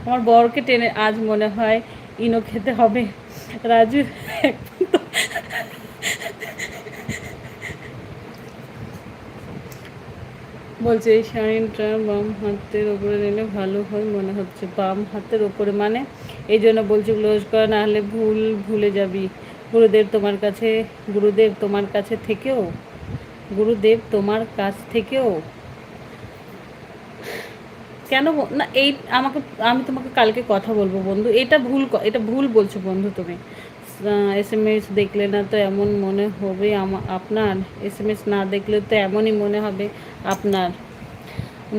আমার বরকে টেনে আজ মনে হয় ইনো খেতে হবে। রাজু বলছে এই শাড়িটা বাম হাতের ওপরে নিলে ভালো হয় মনে হচ্ছে। বাম হাতের ওপরে মানে এই জন্য বলছি ক্লোজ করা, না হলে ভুলে যাবি। গুরুদেব তোমার কাছে, গুরুদেব তোমার কাছে থেকেও, গুরুদেব তোমার কাছ থেকেও কেন না এই আমাকে, আমি তোমাকে কালকে কথা বলবো বন্ধু। এটা ভুল বলছো বন্ধু তুমি। এসএমএস দেখলে না তো এমন মনে হবে আপনার, এসএমএস না দেখলে তো এমনই মনে হবে আপনার।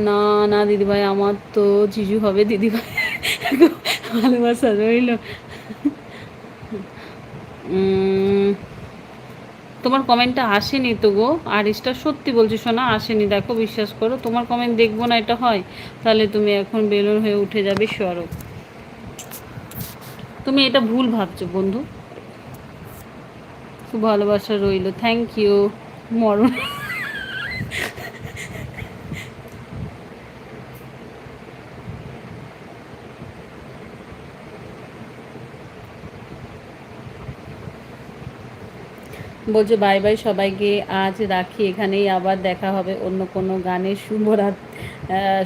না না দিদিভাই, আমার তো জিজু হবে দিদিভাই। ভালোবাসা রইল। তোমার কমেন্টটা আসেনি তো গো আরিসটা, সত্যি বলছি শোনা, আসেনি। দেখো বিশ্বাস করো, তোমার কমেন্ট দেখবো না এটা হয়? তাহলে তুমি এখন বেলুন হয়ে উঠে যাবে সরব। তুমি এটা ভুল ভাবছো বন্ধু। খুব ভালোবাসা রইল, থ্যাংক ইউ। মরণ বলছে বাই বাই সবাইকে, আজ রাখি এখানেই, আবার দেখা হবে অন্য কোনো গানে।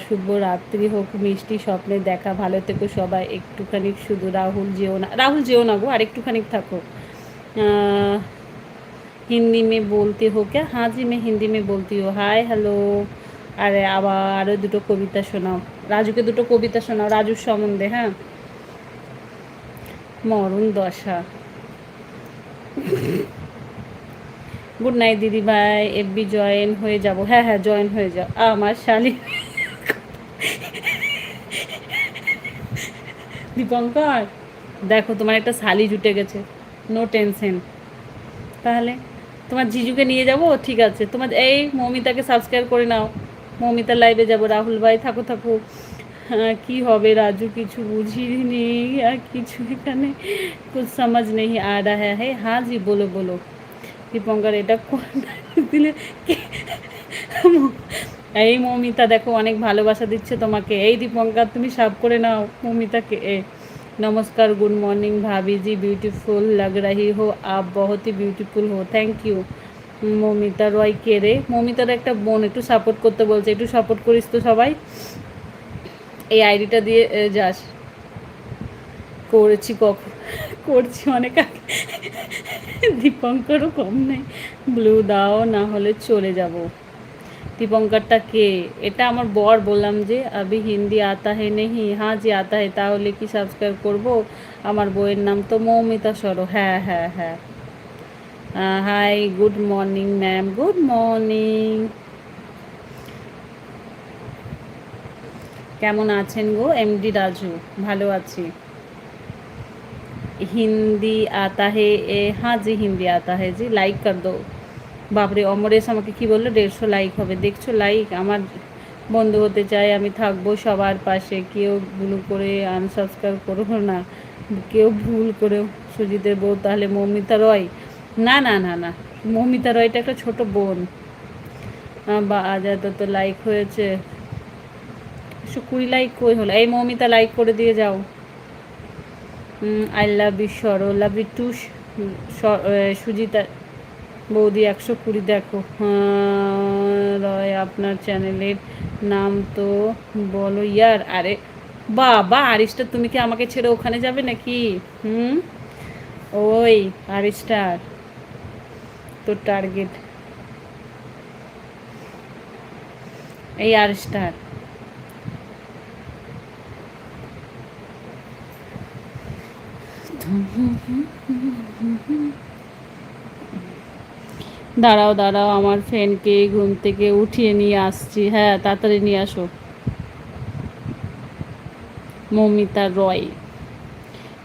শুভরাত্রি হোক, মিষ্টি স্বপ্নে দেখা, ভালো থেকো সবাই। একটুখানি শুধু রাহুল যেও না গো, আর একটুখানি থাকো। হিন্দি মে বলতে হো ক্যা? हाँ जी मैं हिंदी में बोलती हूँ। Hi hello. আরে আবার আরও দুটো কবিতা শোনাও, রাজুকে দুটো কবিতা শোনাও রাজুর সম্বন্ধে। হ্যাঁ, মরণ দশা। গুড নাইট দিদি ভাই, এফবি জয়েন হয়ে যাব। হ্যাঁ হ্যাঁ জয়েন হয়ে যাও আমার শালি। দীপঙ্কর দেখো তোমার একটা শালি জুটে গেছে, নো টেনশন। তাহলে তোমার জিজুকে নিয়ে যাব, ঠিক আছে। তোমার এই মৌমিতাকে সাবস্ক্রাইব করে নাও, মৌমিতার লাইভে যাব। রাহুল ভাই থাকো থাকো। হ্যাঁ কী হবে রাজু, কিছু বুঝিনি আর কিছু এখানে কুছ সমাজ নেই আ রহা হ্যাঁ। হ্যাঁ জি বলো বলো। দীপঙ্কর এটা দিলে এই মৌমিতা দেখো অনেক ভালোবাসা দিচ্ছে তোমাকে। এই দীপঙ্কর তুমি সাফ করে নাও মৌমিতাকে। नमस्कार, गुड मॉर्निंग भाभी जी, ब्यूटीफुल लग रही हो आप, बहुत ही ब्यूटीफुल हो, थैंक यू। মৌমিতা রয় কে রে? মৌমিতার একটা বোন, একটু সাপোর্ট করতে বলছে, একটু সাপোর্ট করিস তো সবাই। এই আইডিটা দিয়ে যাস। করেছি কখন, করছি অনেক আগে। দীপঙ্করও কম নেই, ব্লু দাও না হলে চলে যাব। দীপঙ্করটা কে? এটা আমার বর, বললাম যে আবি হিন্দি আতা হে নেহি। হ্যাঁ জি আতা হে, তাহলে কি সাবস্ক্রাইব করব? আমার বইয়ের নাম তো মৌমিতা সরো। হ্যাঁ হ্যাঁ হ্যাঁ। Hi good morning ma'am, good morning. কেমন আছেন গো এমডি রাজু? ভালো আছি। হিন্দি আতা হে এ? হ্যাঁ জি হিন্দি আতা হে জি, লাইক কর দো। বাপরে অমরেশ আমাকে কি বললো, 150 লাইক হবে। দেখছো লাইক, আমার বন্ধু হতে চাই, আমি থাকবো সবার পাশে, কেউ ভুল করে আনসাবস্ক্রাইব করো না, কেউ ভুল করে। সুজিতের বউ তাহলে মৌমিতা রয়? না না না না, মৌমিতা রয়টা একটা ছোট বোন। বা আজ এত তো লাইক হয়েছে, 120 লাইক কই হলো? এই মৌমিতা লাইক করে দিয়ে যাও। আই লাভ ইউ সরো, লাভ ইউ টু। সুজিতা বৌদি 120 দেখো। রয় আপনার চ্যানেলের নাম তো বলো ইয়ার। আরে বাবা আরিস্টার, তুমি কি আমাকে ছেড়ে ওখানে যাবে নাকি? ওই আরিস্টার তোর টার্গেট, এই আরিস্টার। দাঁড়াও দাঁড়াও, আমার ফ্রেন্ডকে ঘুম থেকে উঠিয়ে নিয়ে আসছি। হ্যাঁ তাড়াতাড়ি নিয়ে আসো। মৌমিতা রয়।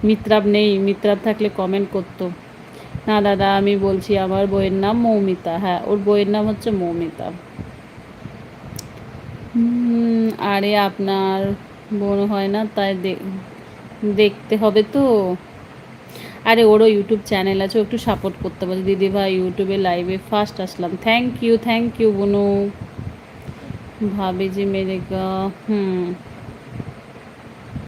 মিত্রাব নেই, মিত্রাব থাকলে কমেন্ট করতো। না দাদা আমি বলছি আমার বইয়ের নাম মৌমিতা। হ্যাঁ ওর বইয়ের নাম হচ্ছে মৌমিতা। আরে আপনার বোন হয় না তাই দেখতে হবে তো। আরে ওরও ইউটিউব চ্যানেল আছে, ও একটু সাপোর্ট করতে পারে। দিদি ভাই ইউটিউবে লাইভে ফার্স্ট আসলাম, থ্যাংক ইউ বুনু। ভাবি জি মেরে গা।